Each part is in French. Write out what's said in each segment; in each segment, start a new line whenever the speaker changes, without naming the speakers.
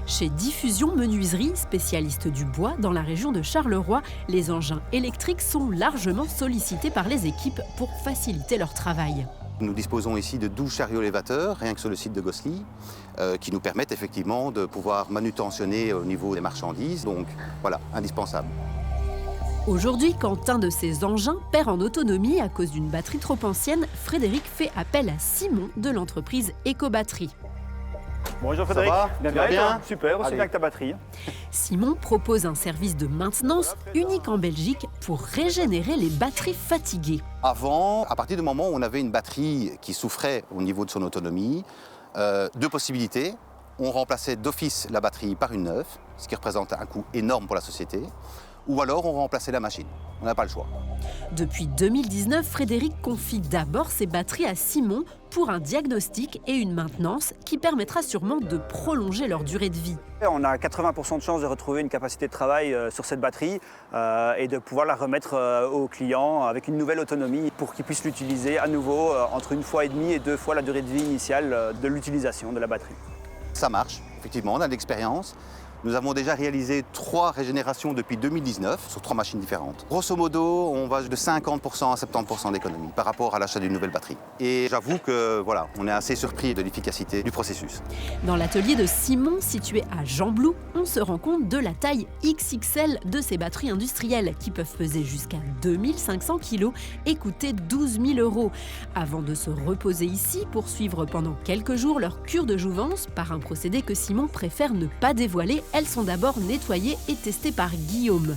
Chez Diffusion Menuiserie, spécialiste du bois dans la région de Charleroi, les engins électriques sont largement sollicités par les équipes pour faciliter leur travail.
Nous disposons ici de 12 chariots élévateurs, rien que sur le site de Gosselies, qui nous permettent effectivement de pouvoir manutentionner au niveau des marchandises. Donc voilà, indispensable.
Aujourd'hui, quand un de ces engins perd en autonomie à cause d'une batterie trop ancienne, Frédéric fait appel à Simon de l'entreprise Ecobatterie.
Bonjour Frédéric,
ça va bien.
Super, aussi bien avec ta batterie.
Simon propose un service de maintenance unique en Belgique pour régénérer les batteries fatiguées.
Avant, à partir du moment où on avait une batterie qui souffrait au niveau de son autonomie, deux possibilités. On remplaçait d'office la batterie par une neuve, ce qui représente un coût énorme pour la société, ou alors on remplaçait la machine. On n'a pas le choix.
Depuis 2019, Frédéric confie d'abord ses batteries à Simon pour un diagnostic et une maintenance qui permettra sûrement de prolonger leur durée de vie.
On a 80% de chances de retrouver une capacité de travail sur cette batterie et de pouvoir la remettre au client avec une nouvelle autonomie pour qu'il puisse l'utiliser à nouveau entre 1,5 fois et 2 fois la durée de vie initiale de l'utilisation de la batterie.
Ça marche, effectivement, on a de l'expérience. Nous avons déjà réalisé 3 régénérations depuis 2019 sur 3 machines différentes. Grosso modo, on va de 50% à 70% d'économie par rapport à l'achat d'une nouvelle batterie. Et j'avoue que voilà, on est assez surpris de l'efficacité du processus.
Dans l'atelier de Simon, situé à Jean-Blou, on se rend compte de la taille XXL de ces batteries industrielles qui peuvent peser jusqu'à 2500 kg et coûter 12 000 €. Avant de se reposer ici pour suivre pendant quelques jours leur cure de jouvence par un procédé que Simon préfère ne pas dévoiler, elles sont d'abord nettoyées et testées par Guillaume.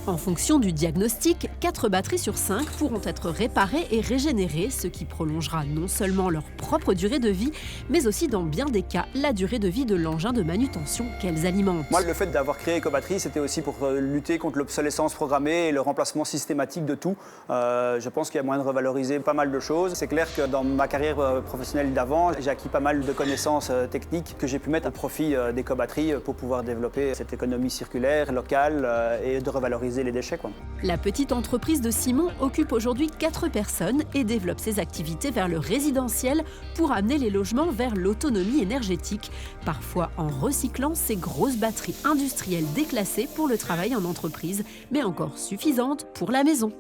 En fonction du diagnostic, 4 batteries sur 5 pourront être réparées et régénérées, ce qui prolongera non seulement leur propre durée de vie, mais aussi dans bien des cas la durée de vie de l'engin de manutention qu'elles alimentent.
Moi, le fait d'avoir créé Ecobatterie, c'était aussi pour lutter contre l'obsolescence programmée et le remplacement systématique de tout. Je pense qu'il y a moyen de revaloriser pas mal de choses. C'est clair que dans ma carrière professionnelle d'avant, j'ai acquis pas mal de connaissances techniques que j'ai pu mettre à profit d'Ecobatterie pour pouvoir développer cette économie circulaire, locale et de revaloriser les déchets, quoi.
La petite entreprise de Simon occupe aujourd'hui 4 personnes et développe ses activités vers le résidentiel pour amener les logements vers l'autonomie énergétique, parfois en recyclant ces grosses batteries industrielles déclassées pour le travail en entreprise, mais encore suffisantes pour la maison.